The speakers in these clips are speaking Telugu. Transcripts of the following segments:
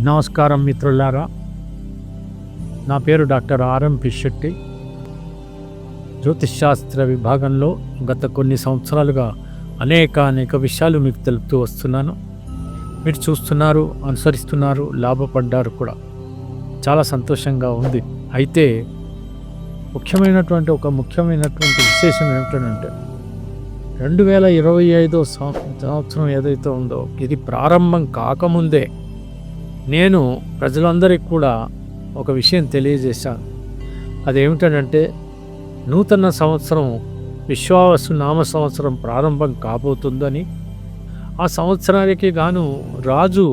నమస్కారం మిత్రులారా, నా పేరు డాక్టర్ ఆర్ఎం పిశెట్టి. జ్యోతిష్శాస్త్ర విభాగంలో గత కొన్ని సంవత్సరాలుగా అనేక విషయాలు మీకు తెలుపుతూ వస్తున్నాను. మీరు చూస్తున్నారు, అనుసరిస్తున్నారు, లాభపడ్డారు కూడా. చాలా సంతోషంగా ఉంది. అయితే ముఖ్యమైనటువంటి విశేషం ఏమిటంటే 2025 సంవత్సరం ఏదైతే ఉందో ఇది ప్రారంభం కాకముందే నేను ప్రజలందరికీ కూడా ఒక విషయం తెలియజేశాను. అదేమిటంటే నూతన సంవత్సరం విశ్వావసు నామ సంవత్సరం ప్రారంభం కాబోతుందని, ఆ సంవత్సరానికి గాను రాజు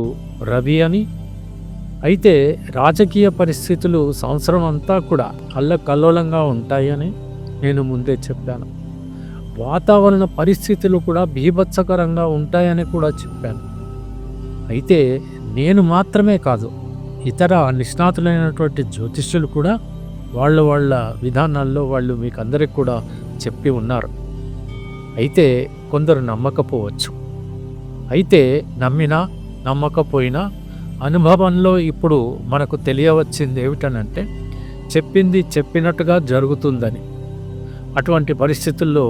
రవి అని. అయితే రాజకీయ పరిస్థితులు సంవత్సరం అంతా కూడా అల్లకల్లోలంగా ఉంటాయని నేను ముందే చెప్పాను. వాతావరణ పరిస్థితులు కూడా బీభత్సకరంగా ఉంటాయని కూడా చెప్పాను. అయితే నేను మాత్రమే కాదు, ఇతర నిష్ణాతులైనటువంటి జ్యోతిష్యులు కూడా వాళ్ళ విధానాల్లో వాళ్ళు మీకు అందరికి కూడా చెప్పి ఉన్నారు. అయితే కొందరు నమ్మకపోవచ్చు. అయితే నమ్మినా నమ్మకపోయినా అనుభవంలో ఇప్పుడు మనకు తెలియవచ్చింది ఏమిటనంటే చెప్పింది చెప్పినట్టుగా జరుగుతుందని. అటువంటి పరిస్థితుల్లో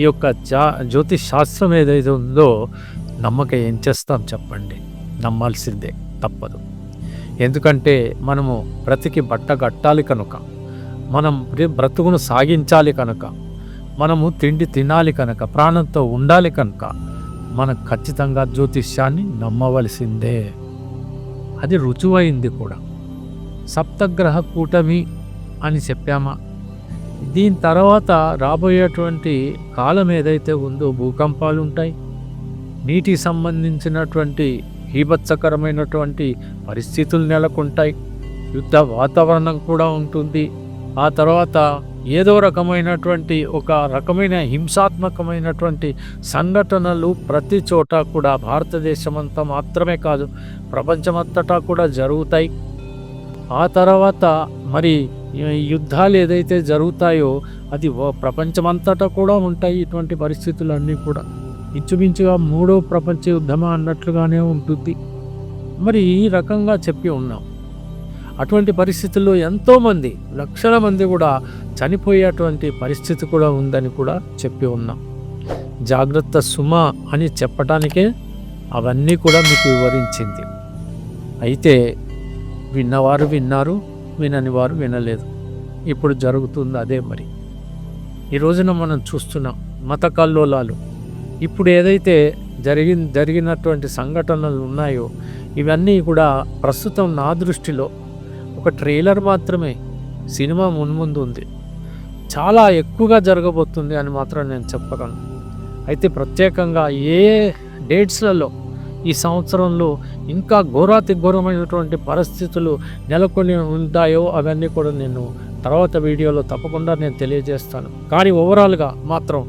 ఈ యొక్క జ్యోతిష్ శాస్త్రం ఏదైతే ఉందో నమ్మక ఏం చేస్తాం చెప్పండి? నమ్మాల్సిందే, తప్పదు. ఎందుకంటే మనము బ్రతికి బట్ట కట్టాలి కనుక, మనం బ్రతుకును సాగించాలి కనుక, మనము తిండి తినాలి కనుక, ప్రాణంతో ఉండాలి కనుక మనం ఖచ్చితంగా జ్యోతిష్యాన్ని నమ్మవలసిందే. అది రుజువైంది కూడా. సప్తగ్రహ కూటమి అని చెప్పామా? దీని తర్వాత రాబోయేటువంటి కాలం ఏదైతే ఉందో భూకంపాలు ఉంటాయి, నీటికి సంబంధించినటువంటి బీభత్సకరమైనటువంటి పరిస్థితులు నెలకొంటాయి, యుద్ధ వాతావరణం కూడా ఉంటుంది. ఆ తర్వాత ఏదో ఒక రకమైన హింసాత్మకమైనటువంటి సంఘటనలు ప్రతి చోట కూడా భారతదేశం అంతా మాత్రమే కాదు ప్రపంచమంతటా కూడా జరుగుతాయి. ఆ తర్వాత మరి యుద్ధాలు ఏదైతే జరుగుతాయో అది ప్రపంచమంతటా కూడా ఉంటాయి. ఇటువంటి పరిస్థితులన్నీ కూడా ఇంచుమించుగా 3వ ప్రపంచ యుద్ధమా అన్నట్లుగానే ఉంటుంది. మరి ఈ రకంగా చెప్పి ఉన్నాం. అటువంటి పరిస్థితుల్లో ఎంతోమంది, లక్షల మంది కూడా చనిపోయేటువంటి పరిస్థితి కూడా ఉందని కూడా చెప్పి ఉన్నాం. జాగ్రత్త సుమ అని చెప్పటానికే అవన్నీ కూడా మీకు వివరించింది. అయితే విన్నవారు విన్నారు, వినని వారు వినలేదు. ఇప్పుడు జరుగుతుంది అదే. మరి ఈ రోజున మనం చూస్తున్నాం మత కల్లోలాలు. ఇప్పుడు ఏదైతే జరిగినటువంటి సంఘటనలు ఉన్నాయో ఇవన్నీ కూడా ప్రస్తుతం నా దృష్టిలో ఒక ట్రైలర్ మాత్రమే. సినిమా మున్ముందు ఉంది, చాలా ఎక్కువగా జరగబోతుంది అని మాత్రం నేను చెప్పగలను. అయితే ప్రత్యేకంగా ఏ డేట్స్లలో ఈ సంవత్సరంలో ఇంకా ఘోరమైనటువంటి పరిస్థితులు నెలకొని ఉంటాయో అవన్నీ కూడా నేను తర్వాత వీడియోలో తప్పకుండా నేను తెలియజేస్తాను. కానీ ఓవరాల్గా మాత్రం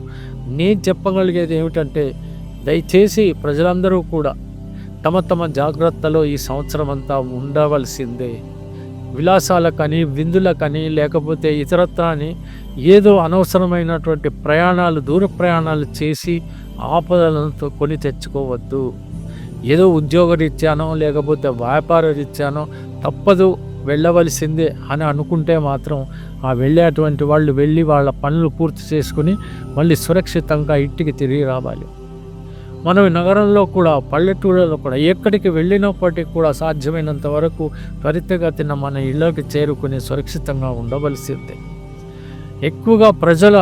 నేను చెప్పగలిగేది ఏమిటంటే దయచేసి ప్రజలందరూ కూడా తమ జాగ్రత్తలో ఈ సంవత్సరం అంతా ఉండవలసిందే. విలాసాలకని, విందులకని, లేకపోతే ఇతరత్రాని ఏదో అనవసరమైనటువంటి దూర ప్రయాణాలు చేసి ఆపదలతో కొని తెచ్చుకోవద్దు. ఏదో ఉద్యోగరీత్యానో లేకపోతే వ్యాపార రీత్యానో తప్పదు వెళ్ళవలసిందే అని అనుకుంటే మాత్రం ఆ వెళ్ళేటువంటి వాళ్ళు వెళ్ళి వాళ్ళ పనులు పూర్తి చేసుకుని మళ్ళీ సురక్షితంగా ఇంటికి తిరిగి రావాలి. మనం నగరంలో కూడా, పల్లెటూళ్ళలో కూడా ఎక్కడికి వెళ్ళినప్పటికీ కూడా సాధ్యమైనంత వరకు త్వరితగతిన మన ఇళ్ళకి చేరుకుని సురక్షితంగా ఉండవలసిందే. ఎక్కువగా ప్రజల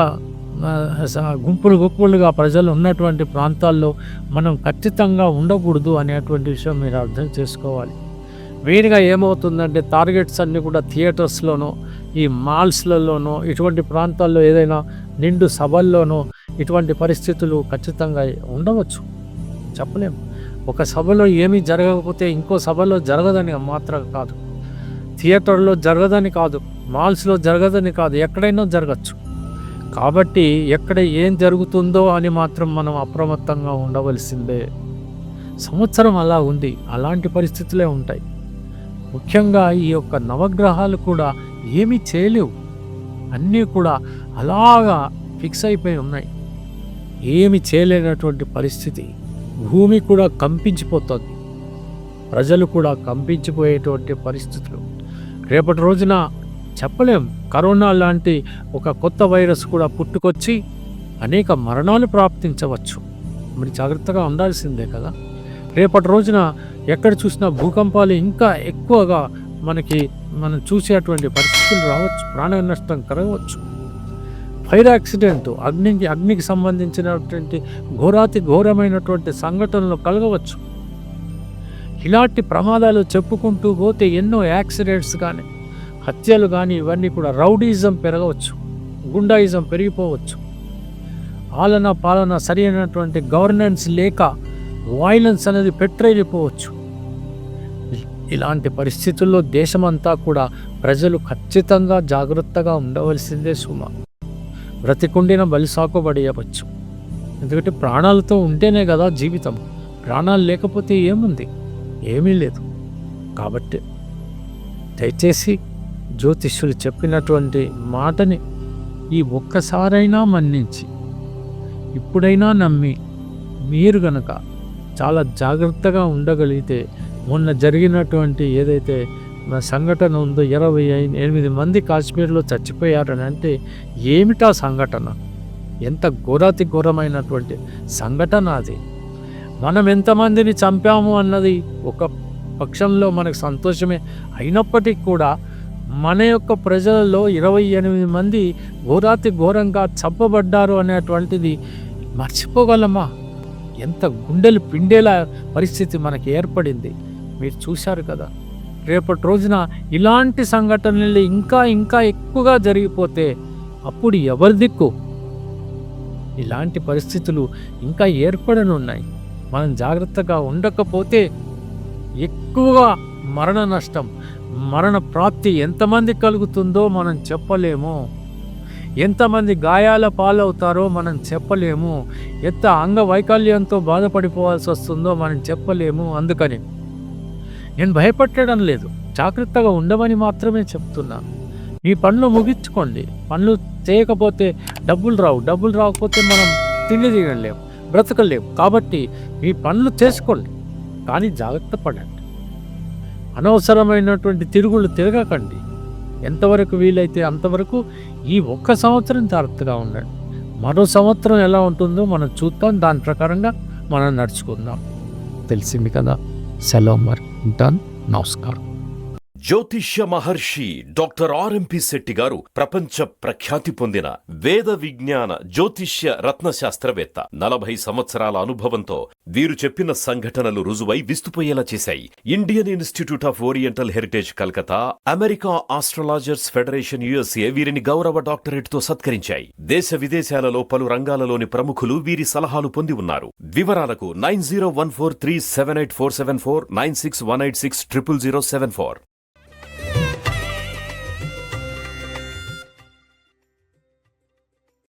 గుంపులుగా ప్రజలు ఉన్నటువంటి ప్రాంతాల్లో మనం ఖచ్చితంగా ఉండకూడదు అనేటువంటి విషయం మీరు అర్థం చేసుకోవాలి. మెయిన్గా ఏమవుతుందంటే టార్గెట్స్ అన్నీ కూడా థియేటర్స్లోనో, ఈ మాల్స్లలోనో, ఇటువంటి ప్రాంతాల్లో ఏదైనా నిండు సభల్లోనో ఇటువంటి పరిస్థితులు ఖచ్చితంగా ఉండవచ్చు. చెప్పలేము. ఒక సభలో ఏమీ జరగకపోతే ఇంకో సభలో జరగదని మాత్రం కాదు, థియేటర్లో జరగదని కాదు, మాల్స్లో జరగదని కాదు, ఎక్కడైనా జరగచ్చు. కాబట్టి ఎక్కడ ఏం జరుగుతుందో అని మాత్రం మనం అప్రమత్తంగా ఉండవలసిందే. సంవత్సరం అలా ఉంది, అలాంటి పరిస్థితులే ఉంటాయి. ముఖ్యంగా ఈ యొక్క నవగ్రహాలు కూడా ఏమీ చేయలేవు, అన్నీ కూడా అలాగా ఫిక్స్ అయిపోయి ఉన్నాయి. ఏమి చేయలేనటువంటి పరిస్థితి. భూమి కూడా కంపించిపోతుంది. ప్రజలు కూడా కంపించిపోయేటువంటి పరిస్థితులు. రేపటి రోజున చెప్పలేం, కరోనా లాంటి ఒక కొత్త వైరస్ కూడా పుట్టుకొచ్చి అనేక మరణాలు ప్రాప్తించవచ్చు. మరి జాగ్రత్తగా ఉండాల్సిందే కదా. రేపటి రోజున ఎక్కడ చూసినా భూకంపాలు ఇంకా ఎక్కువగా మనం చూసేటువంటి పరిస్థితులు రావచ్చు, ప్రాణ నష్టం కలగవచ్చు. ఫైర్ యాక్సిడెంట్, అగ్నికి సంబంధించినటువంటి ఘోరమైనటువంటి సంఘటనలు కలగవచ్చు. ఇలాంటి ప్రమాదాలు చెప్పుకుంటూ పోతే ఎన్నో యాక్సిడెంట్స్ కానీ, హత్యలు కానీ, ఇవన్నీ కూడా రౌడీజం పెరగవచ్చు, గుండాయిజం పెరిగిపోవచ్చు. పాలన సరి అయినటువంటి గవర్నెన్స్ లేక వైలెన్స్ అనేది పెట్రైపోవచ్చు. ఇలాంటి పరిస్థితుల్లో దేశమంతా కూడా ప్రజలు ఖచ్చితంగా జాగ్రత్తగా ఉండవలసిందే సుమా. బ్రతికుండిన బలిసాకుబడియవచ్చు. ఎందుకంటే ప్రాణాలతో ఉంటేనే కదా జీవితం. ప్రాణాలు లేకపోతే ఏముంది? ఏమీ లేదు. కాబట్టి దయచేసి జ్యోతిష్యులు చెప్పినటువంటి మాటని ఈ ఒక్కసారైనా మన్నించి ఇప్పుడైనా నమ్మి మీరు గనక చాలా జాగ్రత్తగా ఉండగలిగితే, మొన్న జరిగినటువంటి ఏదైతే సంఘటన ఉందో 28 మంది కాశ్మీర్లో చచ్చిపోయారని అంటే ఏమిటా సంఘటన? ఎంత ఘోరమైనటువంటి సంఘటన అది. మనం ఎంతమందిని చంపాము అన్నది ఒక పక్షంలో మనకు సంతోషమే అయినప్పటికీ కూడా మన యొక్క ప్రజలలో 28 మంది ఘోరంగా చంపబడ్డారు అనేటువంటిది మర్చిపోగలమా? ఎంత గుండెలు పిండేలా పరిస్థితి మనకి ఏర్పడింది. మీరు చూశారు కదా. రేపటి రోజున ఇలాంటి సంఘటనలు ఇంకా ఎక్కువగా జరిగిపోతే అప్పుడు ఎవరి దిక్కు? ఇలాంటి పరిస్థితులు ఇంకా ఏర్పడనున్నాయి. మనం జాగ్రత్తగా ఉండకపోతే ఎక్కువగా మరణ నష్టం, మరణ ప్రాప్తి ఎంతమంది కలుగుతుందో మనం చెప్పలేము. ఎంతమంది గాయాల పాలవుతారో మనం చెప్పలేము. ఎంత అంగవైకల్యంతో బాధపడిపోవాల్సి వస్తుందో మనం చెప్పలేము. అందుకని నేను భయపెట్టడం లేదు, జాగ్రత్తగా ఉండమని మాత్రమే చెప్తున్నా. మీ పనులు ముగించుకోండి. పనులు చేయకపోతే డబ్బులు రాకపోతే మనం తిండి తినలేము, బ్రతకలేము. కాబట్టి మీ పనులు చేసుకోండి, కానీ జాగ్రత్త పడండి. అనవసరమైనటువంటి తిరుగులు తిరగకండి. ఎంతవరకు వీలైతే అంతవరకు ఈ 1 సంవత్సరం జాగ్రత్తగా ఉండండి. మరో సంవత్సరం ఎలా ఉంటుందో మనం చూద్దాం. దాని ప్రకారంగా మనం నడుచుకుందాం. తెలిసింది కదా. సెలవు మరి, ఉంటాను. నమస్కారం. జ్యోతిష్య మహర్షి డాక్టర్ ఆర్ఎంపి శెట్టి గారు ప్రపంచ ప్రఖ్యాతి పొందిన వేద విజ్ఞాన జ్యోతిష్య రత్నశాస్త్రవేత్త. 40 సంవత్సరాల అనుభవంతో వీరు చెప్పిన సంఘటనలు రుజువై విస్తుపోయేలా చేశాయి. Indian institute of oriental heritage Calcutta, America astrologers federation USA వీరిని గౌరవ డాక్టరేట్ తో సత్కరించాయి. దేశ విదేశాలలో పలు రంగాలలోని ప్రముఖులు వీరి సలహాలు పొంది ఉన్నారు. వివరాలకు 9014378474 9618600074.